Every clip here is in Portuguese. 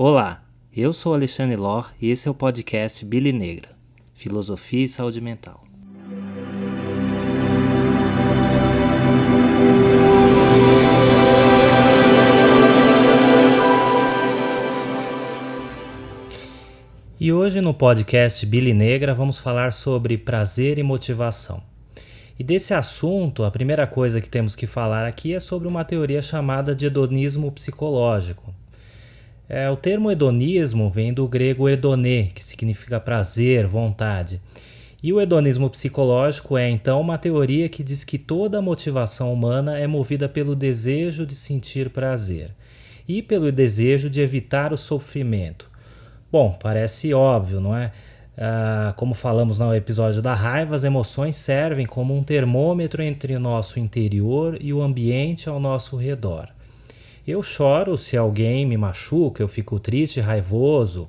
Olá, eu sou Alexandre Lor e esse é o podcast Bile Negra, Filosofia e Saúde Mental. E hoje no podcast Bile Negra vamos falar sobre prazer e motivação. E desse assunto, a primeira coisa que temos que falar aqui é sobre uma teoria chamada de hedonismo psicológico. O termo hedonismo vem do grego hedonê, que significa prazer, vontade. E o hedonismo psicológico é então uma teoria que diz que toda a motivação humana é movida pelo desejo de sentir prazer e pelo desejo de evitar o sofrimento. Bom, parece óbvio, não é? Como falamos no episódio da raiva, as emoções servem como um termômetro entre o nosso interior e o ambiente ao nosso redor. Eu choro se alguém me machuca, eu fico triste, raivoso,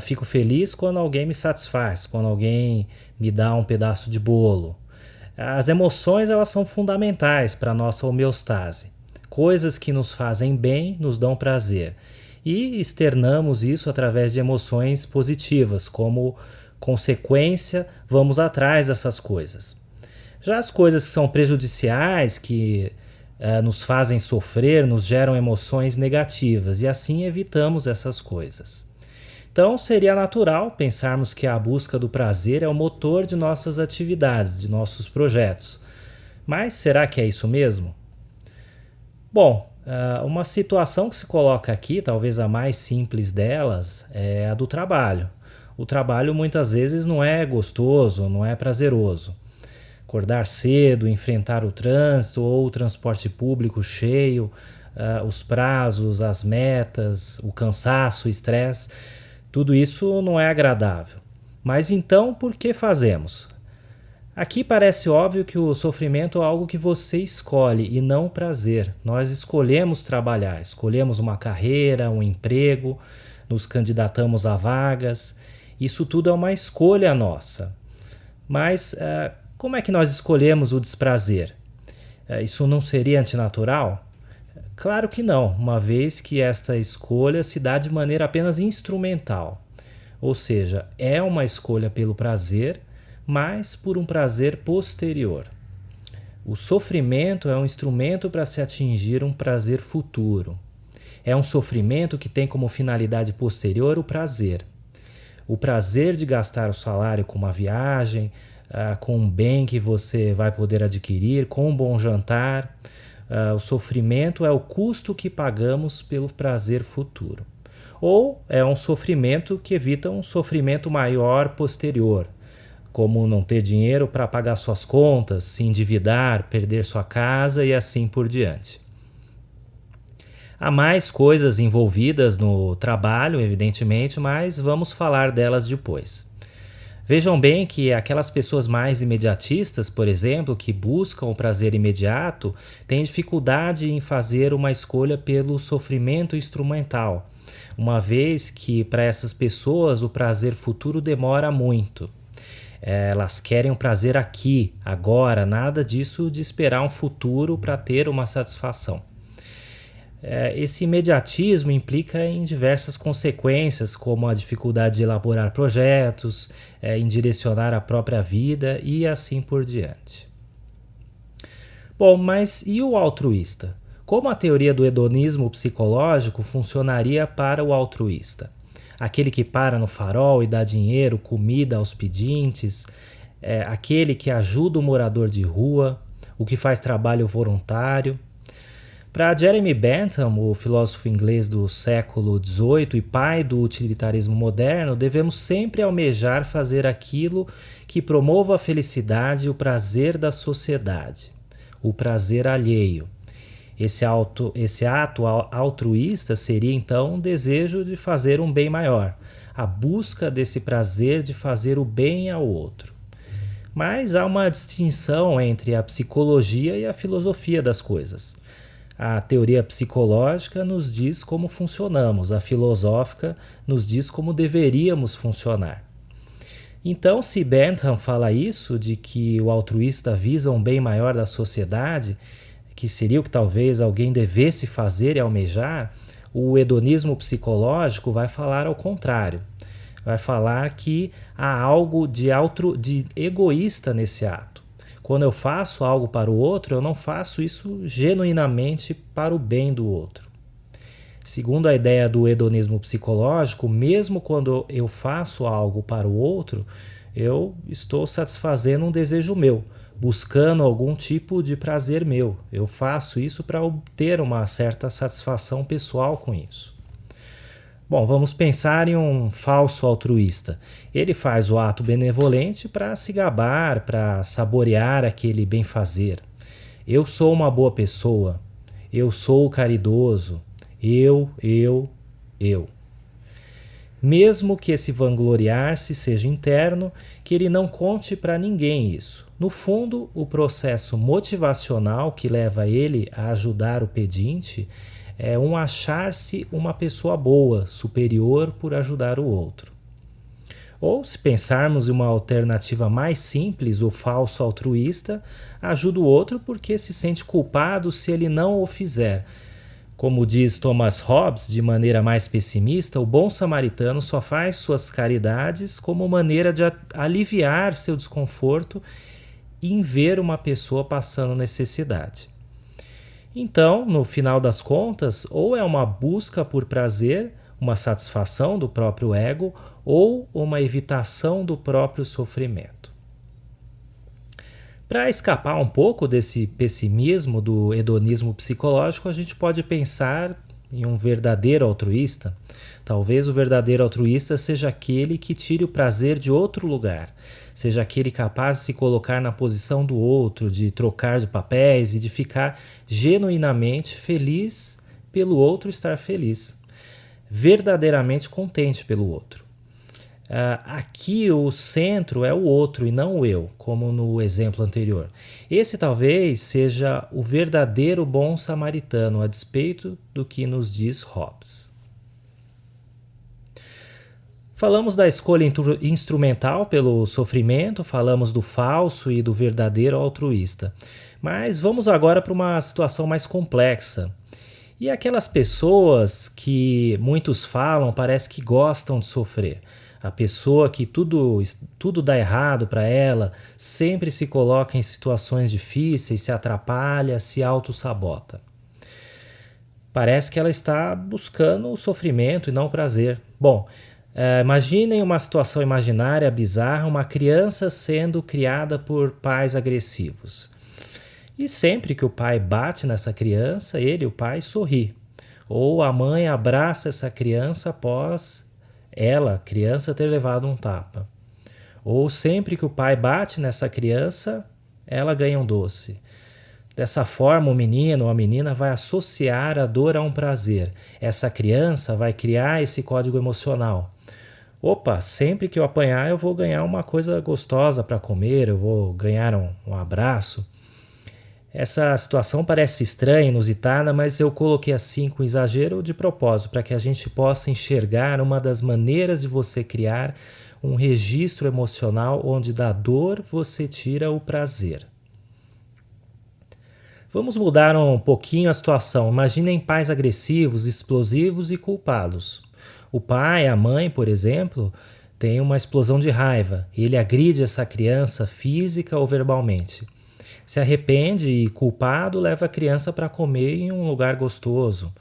fico feliz quando alguém me satisfaz, quando alguém me dá um pedaço de bolo. As emoções elas são fundamentais para a nossa homeostase. Coisas que nos fazem bem nos dão prazer. E externamos isso através de emoções positivas, como consequência, vamos atrás dessas coisas. Já as coisas que são prejudiciais, que nos fazem sofrer, nos geram emoções negativas e assim evitamos essas coisas. Então seria natural pensarmos que a busca do prazer é o motor de nossas atividades, de nossos projetos. Mas será que é isso mesmo? Bom, uma situação que se coloca aqui, talvez a mais simples delas, é a do trabalho. O trabalho muitas vezes não é gostoso, não é prazeroso. Acordar cedo, enfrentar o trânsito ou o transporte público cheio, os prazos, as metas, o cansaço, o estresse, tudo isso não é agradável. Mas então, por que fazemos? Aqui parece óbvio que o sofrimento é algo que você escolhe e não o prazer. Nós escolhemos trabalhar, escolhemos uma carreira, um emprego, nos candidatamos a vagas. Isso tudo é uma escolha nossa. Mas como é que nós escolhemos o desprazer? Isso não seria antinatural? Claro que não, uma vez que esta escolha se dá de maneira apenas instrumental. Ou seja, é uma escolha pelo prazer, mas por um prazer posterior. O sofrimento é um instrumento para se atingir um prazer futuro. É um sofrimento que tem como finalidade posterior o prazer. O prazer de gastar o salário com uma viagem, com um bem que você vai poder adquirir, com um bom jantar. O sofrimento é o custo que pagamos pelo prazer futuro. Ou é um sofrimento que evita um sofrimento maior posterior, como não ter dinheiro para pagar suas contas, se endividar, perder sua casa e assim por diante. Há mais coisas envolvidas no trabalho, evidentemente, mas vamos falar delas depois. Vejam bem que aquelas pessoas mais imediatistas, por exemplo, que buscam o prazer imediato, têm dificuldade em fazer uma escolha pelo sofrimento instrumental, uma vez que para essas pessoas o prazer futuro demora muito. Elas querem o prazer aqui, agora, nada disso de esperar um futuro para ter uma satisfação. Esse imediatismo implica em diversas consequências, como a dificuldade de elaborar projetos, em direcionar a própria vida e assim por diante. Bom, mas e o altruísta? Como a teoria do hedonismo psicológico funcionaria para o altruísta? Aquele que para no farol e dá dinheiro, comida aos pedintes, aquele que ajuda o morador de rua, o que faz trabalho voluntário. Para Jeremy Bentham, o filósofo inglês do século XVIII e pai do utilitarismo moderno, devemos sempre almejar fazer aquilo que promova a felicidade e o prazer da sociedade, o prazer alheio. Esse ato altruísta seria então um desejo de fazer um bem maior, a busca desse prazer de fazer o bem ao outro. Mas há uma distinção entre a psicologia e a filosofia das coisas. A teoria psicológica nos diz como funcionamos, a filosófica nos diz como deveríamos funcionar. Então, se Bentham fala isso, de que o altruísta visa um bem maior da sociedade, que seria o que talvez alguém devesse fazer e almejar, O hedonismo psicológico vai falar ao contrário. Vai falar que há algo de egoísta nesse ato. Quando eu faço algo para o outro, eu não faço isso genuinamente para o bem do outro. Segundo a ideia do hedonismo psicológico, mesmo quando eu faço algo para o outro, eu estou satisfazendo um desejo meu, buscando algum tipo de prazer meu. Eu faço isso para obter uma certa satisfação pessoal com isso. Bom, vamos pensar em um falso altruísta. Ele faz o ato benevolente para se gabar, para saborear aquele bem-fazer. Eu sou uma boa pessoa. Eu sou caridoso. Eu. Mesmo que esse vangloriar-se seja interno, que ele não conte para ninguém isso. No fundo, o processo motivacional que leva ele a ajudar o pedinte é um achar-se uma pessoa boa, superior por ajudar o outro. Ou, se pensarmos em uma alternativa mais simples, o falso altruísta ajuda o outro porque se sente culpado se ele não o fizer. Como diz Thomas Hobbes, de maneira mais pessimista, o bom samaritano só faz suas caridades como maneira de aliviar seu desconforto em ver uma pessoa passando necessidade. Então, no final das contas, ou é uma busca por prazer, uma satisfação do próprio ego, ou uma evitação do próprio sofrimento. Para escapar um pouco desse pessimismo do hedonismo psicológico, a gente pode pensar em um verdadeiro altruísta. Talvez o verdadeiro altruísta seja aquele que tire o prazer de outro lugar, seja aquele capaz de se colocar na posição do outro, de trocar de papéis e de ficar genuinamente feliz pelo outro estar feliz, verdadeiramente contente pelo outro. Aqui o centro é o outro e não o eu, como no exemplo anterior. Esse talvez seja o verdadeiro bom samaritano, a despeito do que nos diz Hobbes. Falamos da escolha instrumental pelo sofrimento, falamos do falso e do verdadeiro altruísta. Mas vamos agora para uma situação mais complexa. E aquelas pessoas que muitos falam parece que gostam de sofrer. A pessoa que tudo dá errado para ela, sempre se coloca em situações difíceis, se atrapalha, se auto-sabota. Parece que ela está buscando o sofrimento e não o prazer. Bom, imaginem uma situação imaginária bizarra, uma criança sendo criada por pais agressivos. E sempre que o pai bate nessa criança, o pai, sorri. Ou a mãe abraça essa criança após a criança, ter levado um tapa. Ou sempre que o pai bate nessa criança, ela ganha um doce. Dessa forma, o menino ou a menina vai associar a dor a um prazer. Essa criança vai criar esse código emocional. Opa, sempre que eu apanhar eu vou ganhar uma coisa gostosa para comer, eu vou ganhar um abraço. Essa situação parece estranha, inusitada, mas eu coloquei assim com exagero de propósito, para que a gente possa enxergar uma das maneiras de você criar um registro emocional onde da dor você tira o prazer. Vamos mudar um pouquinho a situação. Imaginem pais agressivos, explosivos e culpados. O pai, a mãe, por exemplo, tem uma explosão de raiva. Ele agride essa criança física ou verbalmente. Se arrepende e, culpado, leva a criança para comer em um lugar gostoso.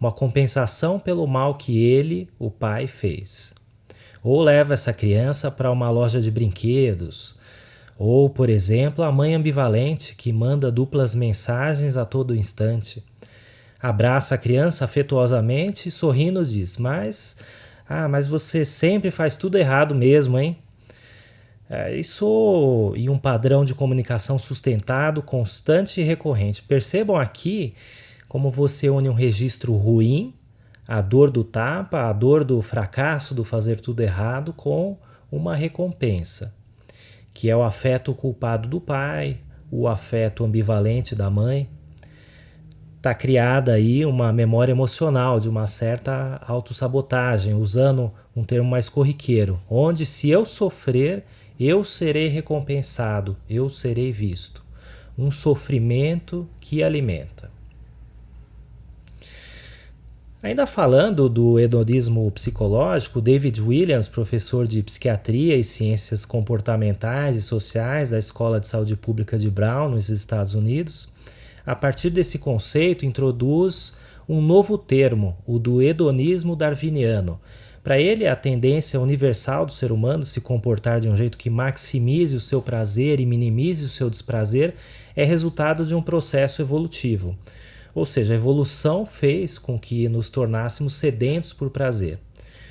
Uma compensação pelo mal que ele, o pai, fez. Ou leva essa criança para uma loja de brinquedos. Ou, por exemplo, a mãe ambivalente que manda duplas mensagens a todo instante. Abraça a criança afetuosamente e sorrindo diz: mas você sempre faz tudo errado mesmo, hein? Isso em um padrão de comunicação sustentado, constante e recorrente. Percebam aqui como você une um registro ruim, a dor do tapa, a dor do fracasso, do fazer tudo errado, com uma recompensa, que é o afeto culpado do pai, o afeto ambivalente da mãe. Está criada aí uma memória emocional de uma certa autossabotagem, usando um termo mais corriqueiro, onde se eu sofrer, eu serei recompensado, eu serei visto. Um sofrimento que alimenta. Ainda falando do hedonismo psicológico, David Williams, professor de psiquiatria e ciências comportamentais e sociais da Escola de Saúde Pública de Brown, nos Estados Unidos, a partir desse conceito introduz um novo termo, o do hedonismo darwiniano. Para ele, a tendência universal do ser humano se comportar de um jeito que maximize o seu prazer e minimize o seu desprazer é resultado de um processo evolutivo. Ou seja, a evolução fez com que nos tornássemos sedentos por prazer.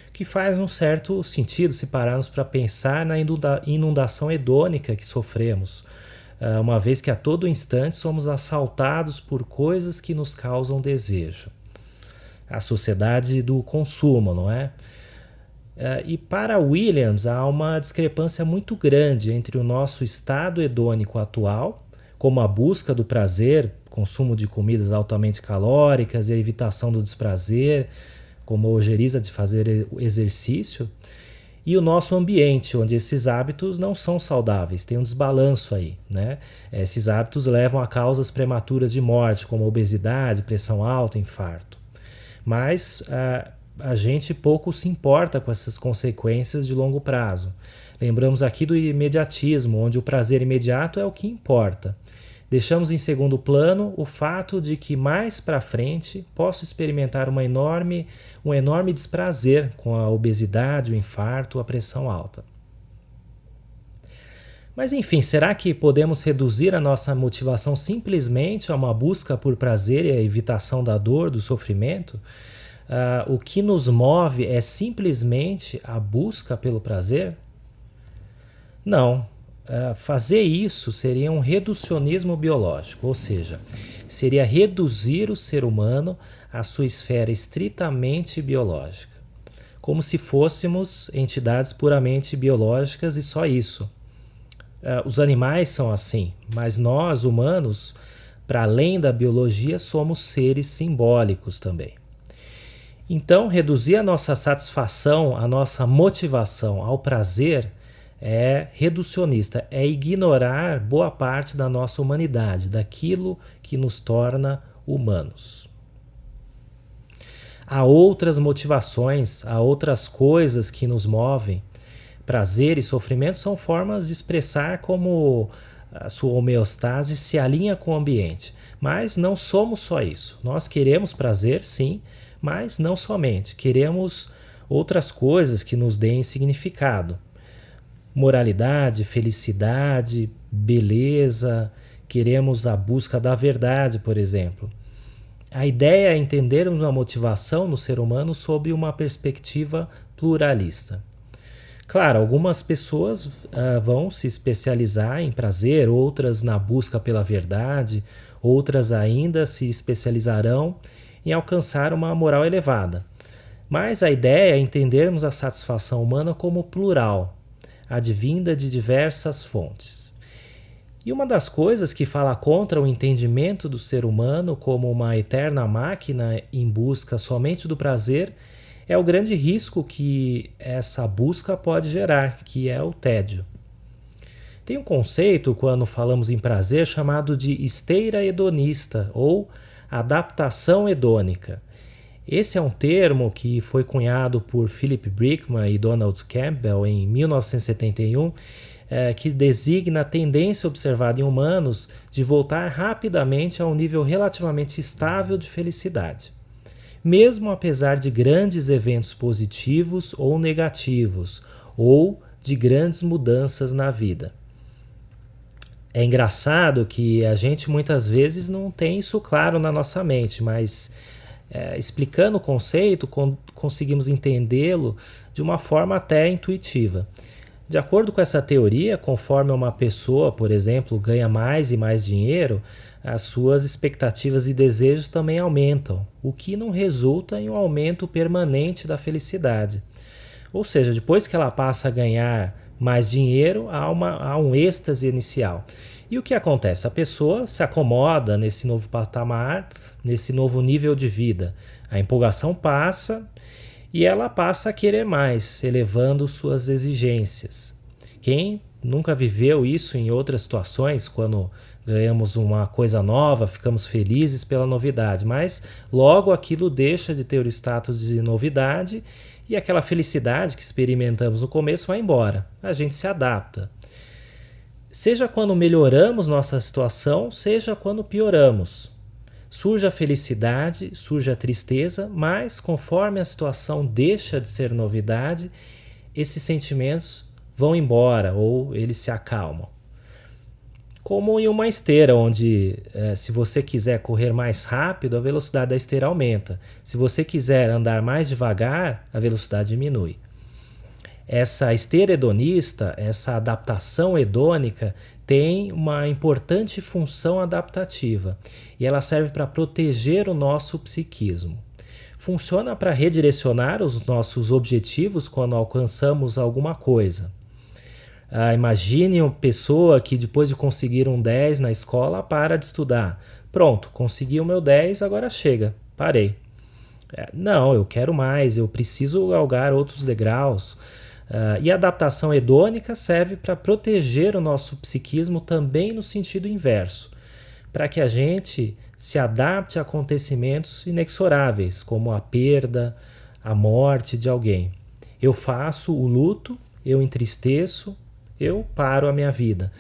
O que faz um certo sentido se pararmos para pensar na inundação hedônica que sofremos, uma vez que a todo instante somos assaltados por coisas que nos causam desejo. A sociedade do consumo, não é? E para Williams há uma discrepância muito grande entre o nosso estado hedônico atual, como a busca do prazer, consumo de comidas altamente calóricas e a evitação do desprazer, como a ojeriza de fazer exercício, e o nosso ambiente, onde esses hábitos não são saudáveis, tem um desbalanço aí, né? Esses hábitos levam a causas prematuras de morte, como obesidade, pressão alta, infarto. Mas a gente pouco se importa com essas consequências de longo prazo. Lembramos aqui do imediatismo, onde o prazer imediato é o que importa. Deixamos em segundo plano o fato de que mais para frente posso experimentar um enorme desprazer com a obesidade, o infarto, a pressão alta. Mas enfim, será que podemos reduzir a nossa motivação simplesmente a uma busca por prazer e a evitação da dor, do sofrimento? O que nos move é simplesmente a busca pelo prazer? Não. Fazer isso seria um reducionismo biológico, ou seja, seria reduzir o ser humano à sua esfera estritamente biológica, como se fôssemos entidades puramente biológicas e só isso. Os animais são assim, mas nós, humanos, para além da biologia, somos seres simbólicos também. Então, reduzir a nossa satisfação, a nossa motivação ao prazer é reducionista, é ignorar boa parte da nossa humanidade, daquilo que nos torna humanos. Há outras motivações, há outras coisas que nos movem. Prazer e sofrimento são formas de expressar como a sua homeostase se alinha com o ambiente. Mas não somos só isso. Nós queremos prazer, sim, mas não somente. Queremos outras coisas que nos deem significado. Moralidade, felicidade, beleza, queremos a busca da verdade, por exemplo. A ideia é entendermos a motivação no ser humano sob uma perspectiva pluralista. Claro, algumas pessoas vão se especializar em prazer, outras na busca pela verdade, outras ainda se especializarão em alcançar uma moral elevada. Mas a ideia é entendermos a satisfação humana como plural, advinda de diversas fontes. E uma das coisas que fala contra o entendimento do ser humano como uma eterna máquina em busca somente do prazer é o grande risco que essa busca pode gerar, que é o tédio. Tem um conceito, quando falamos em prazer, chamado de esteira hedonista ou adaptação hedônica. Esse é um termo que foi cunhado por Philip Brickman e Donald Campbell em 1971, que designa a tendência observada em humanos de voltar rapidamente a um nível relativamente estável de felicidade, mesmo apesar de grandes eventos positivos ou negativos, ou de grandes mudanças na vida. É engraçado que a gente muitas vezes não tem isso claro na nossa mente, mas explicando o conceito, conseguimos entendê-lo de uma forma até intuitiva. De acordo com essa teoria, conforme uma pessoa, por exemplo, ganha mais e mais dinheiro, as suas expectativas e desejos também aumentam, o que não resulta em um aumento permanente da felicidade. Ou seja, depois que ela passa a ganhar mais dinheiro, há um êxtase inicial. E o que acontece? A pessoa se acomoda nesse novo patamar, nesse novo nível de vida. A empolgação passa e ela passa a querer mais, elevando suas exigências. Quem nunca viveu isso em outras situações, quando ganhamos uma coisa nova, ficamos felizes pela novidade, mas logo aquilo deixa de ter o status de novidade e aquela felicidade que experimentamos no começo vai embora. A gente se adapta. Seja quando melhoramos nossa situação, seja quando pioramos. Surge a felicidade, surge a tristeza, mas conforme a situação deixa de ser novidade, esses sentimentos vão embora ou eles se acalmam. Como em uma esteira, onde se você quiser correr mais rápido, a velocidade da esteira aumenta. Se você quiser andar mais devagar, a velocidade diminui. Essa esteira hedonista, essa adaptação hedônica, tem uma importante função adaptativa e ela serve para proteger o nosso psiquismo. Funciona para redirecionar os nossos objetivos quando alcançamos alguma coisa. Imagine uma pessoa que depois de conseguir um 10 na escola para de estudar. Pronto, consegui o meu 10, agora chega, parei. Não, eu quero mais, eu preciso galgar outros degraus. E a adaptação hedônica serve para proteger o nosso psiquismo também no sentido inverso, para que a gente se adapte a acontecimentos inexoráveis, como a perda, a morte de alguém. Eu faço o luto, eu entristeço, eu paro a minha vida.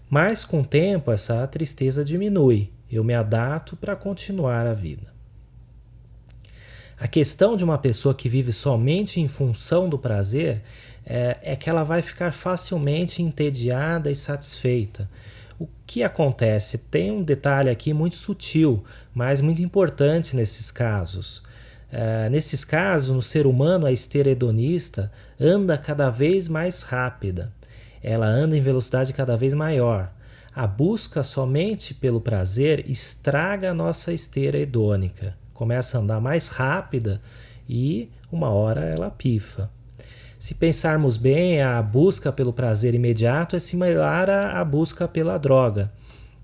Mas com o tempo essa tristeza diminui, eu me adapto para continuar a vida. A questão de uma pessoa que vive somente em função do prazer é que ela vai ficar facilmente entediada e satisfeita. O que acontece? Tem um detalhe aqui muito sutil, mas muito importante nesses casos. Nesses casos, no ser humano, a esteira hedonista anda cada vez mais rápida. Ela anda em velocidade cada vez maior. A busca somente pelo prazer estraga a nossa esteira hedônica. Começa a andar mais rápida e uma hora ela pifa. Se pensarmos bem, a busca pelo prazer imediato é similar à busca pela droga.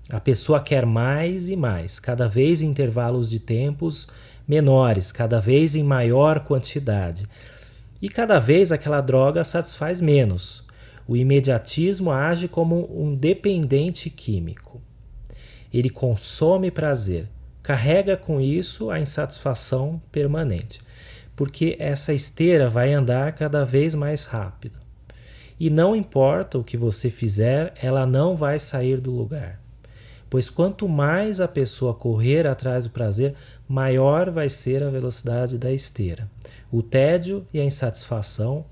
A pessoa quer mais e mais, cada vez em intervalos de tempos menores, cada vez em maior quantidade. E cada vez aquela droga satisfaz menos. O imediatismo age como um dependente químico. Ele consome prazer, carrega com isso a insatisfação permanente, porque essa esteira vai andar cada vez mais rápido. E não importa o que você fizer, ela não vai sair do lugar. Pois quanto mais a pessoa correr atrás do prazer, maior vai ser a velocidade da esteira. O tédio e a insatisfação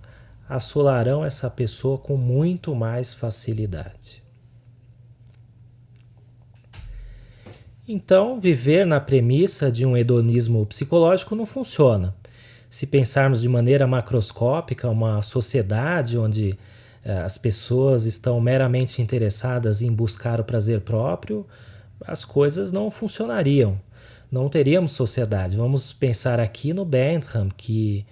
assolarão essa pessoa com muito mais facilidade. Então, viver na premissa de um hedonismo psicológico não funciona. Se pensarmos de maneira macroscópica, uma sociedade onde as pessoas estão meramente interessadas em buscar o prazer próprio, as coisas não funcionariam. Não teríamos sociedade. Vamos pensar aqui no Bentham, que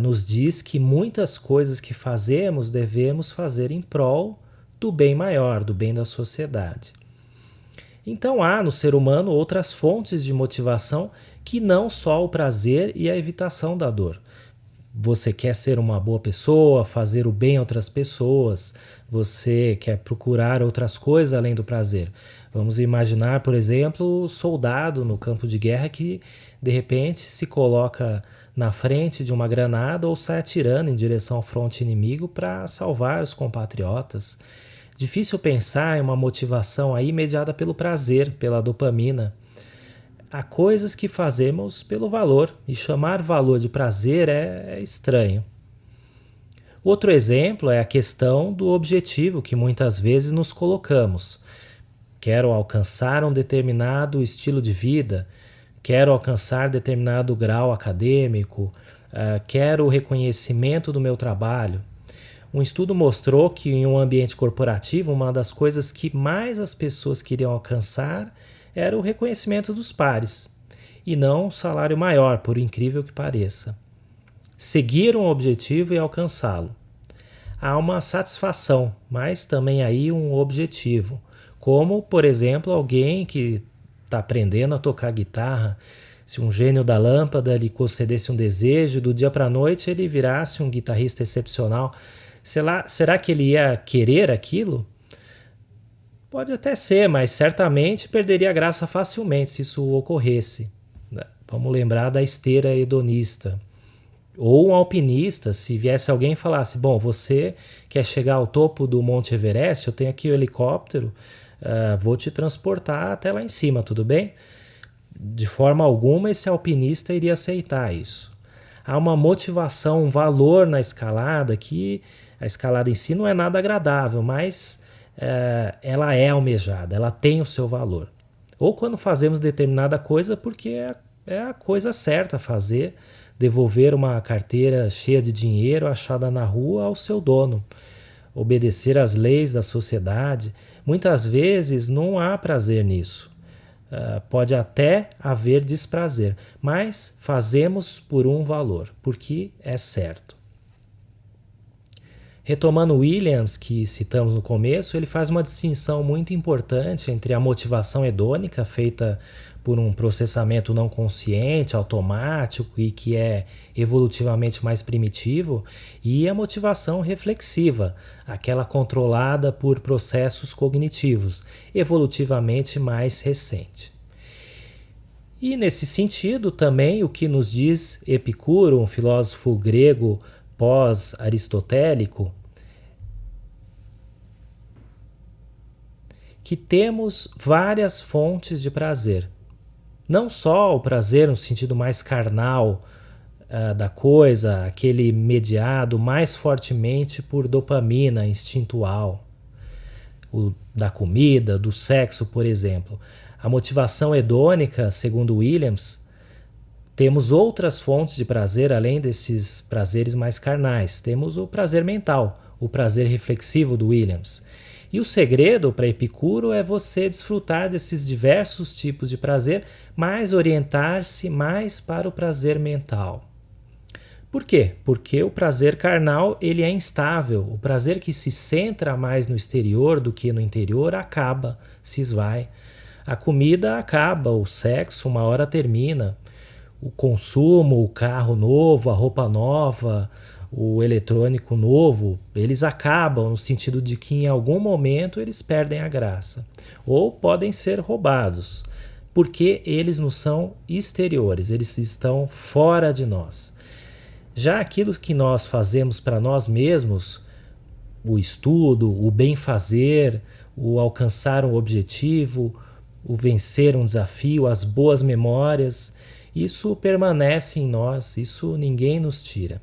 nos diz que muitas coisas que fazemos devemos fazer em prol do bem maior, do bem da sociedade. Então há no ser humano outras fontes de motivação que não só o prazer e a evitação da dor. Você quer ser uma boa pessoa, fazer o bem a outras pessoas, você quer procurar outras coisas além do prazer. Vamos imaginar, por exemplo, o soldado no campo de guerra que de repente se coloca na frente de uma granada ou sai atirando em direção ao fronte inimigo para salvar os compatriotas. Difícil pensar em uma motivação aí mediada pelo prazer, pela dopamina. Há coisas que fazemos pelo valor, e chamar valor de prazer é estranho. Outro exemplo é a questão do objetivo que muitas vezes nos colocamos. Quero alcançar um determinado estilo de vida, quero alcançar determinado grau acadêmico, quero o reconhecimento do meu trabalho. Um estudo mostrou que em um ambiente corporativo, uma das coisas que mais as pessoas queriam alcançar era o reconhecimento dos pares, e não um salário maior, por incrível que pareça. Seguir um objetivo e alcançá-lo. Há uma satisfação, mas também aí um objetivo, como, por exemplo, alguém que está aprendendo a tocar guitarra. Se um gênio da lâmpada lhe concedesse um desejo, do dia para a noite ele virasse um guitarrista excepcional, será que ele ia querer aquilo? Pode até ser, mas certamente perderia a graça facilmente se isso ocorresse. Vamos lembrar da esteira hedonista. Ou um alpinista, se viesse alguém e falasse, bom, você quer chegar ao topo do Monte Everest, eu tenho aqui o helicóptero, vou te transportar até lá em cima, tudo bem? De forma alguma esse alpinista iria aceitar isso. Há uma motivação, um valor na escalada que a escalada em si não é nada agradável, mas ela é almejada, ela tem o seu valor. Ou quando fazemos determinada coisa porque é a coisa certa a fazer, devolver uma carteira cheia de dinheiro achada na rua ao seu dono, obedecer às leis da sociedade. Muitas vezes não há prazer nisso. Pode até haver desprazer, mas fazemos por um valor, porque é certo. Retomando Williams, que citamos no começo, ele faz uma distinção muito importante entre a motivação hedônica, feita por um processamento não consciente, automático e que é evolutivamente mais primitivo, e a motivação reflexiva, aquela controlada por processos cognitivos, evolutivamente mais recente. E nesse sentido também o que nos diz Epicuro, um filósofo grego pós-aristotélico, que temos várias fontes de prazer. Não só o prazer no sentido mais carnal da coisa, aquele mediado mais fortemente por dopamina instintual, da comida, do sexo, por exemplo. A motivação hedônica, segundo Williams, temos outras fontes de prazer além desses prazeres mais carnais. Temos o prazer mental, o prazer reflexivo do Williams. E o segredo para Epicuro é você desfrutar desses diversos tipos de prazer, mas orientar-se mais para o prazer mental. Por quê? Porque o prazer carnal ele é instável. O prazer que se centra mais no exterior do que no interior acaba, se esvai. A comida acaba, o sexo uma hora termina. O consumo, o carro novo, a roupa nova, o eletrônico novo, eles acabam no sentido de que em algum momento eles perdem a graça ou podem ser roubados, porque eles não são exteriores, eles estão fora de nós. Já aquilo que nós fazemos para nós mesmos, o estudo, o bem-fazer, o alcançar um objetivo, o vencer um desafio, as boas memórias, isso permanece em nós, isso ninguém nos tira.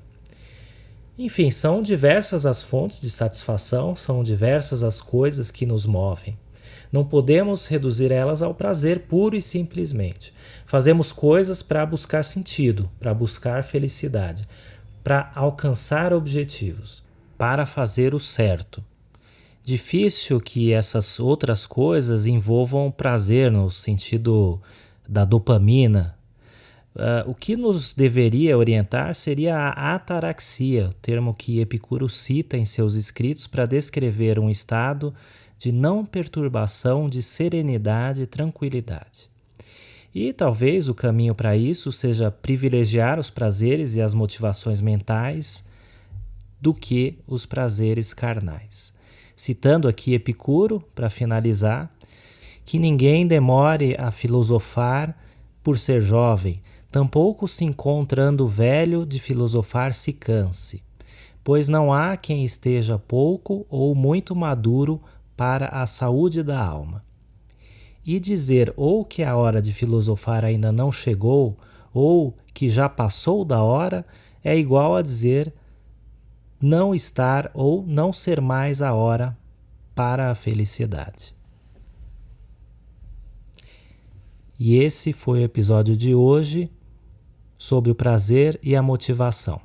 Enfim, são diversas as fontes de satisfação, são diversas as coisas que nos movem. Não podemos reduzir elas ao prazer puro e simplesmente. Fazemos coisas para buscar sentido, para buscar felicidade, para alcançar objetivos, para fazer o certo. Difícil que essas outras coisas envolvam prazer no sentido da dopamina. O que nos deveria orientar seria a ataraxia, o termo que Epicuro cita em seus escritos para descrever um estado de não perturbação, de serenidade e tranquilidade. E talvez o caminho para isso seja privilegiar os prazeres e as motivações mentais do que os prazeres carnais. Citando aqui Epicuro, para finalizar, que ninguém demore a filosofar por ser jovem, tampouco se encontrando velho de filosofar se canse, pois não há quem esteja pouco ou muito maduro para a saúde da alma. E dizer ou que a hora de filosofar ainda não chegou, ou que já passou da hora, é igual a dizer não estar ou não ser mais a hora para a felicidade. E esse foi o episódio de hoje sobre o prazer e a motivação.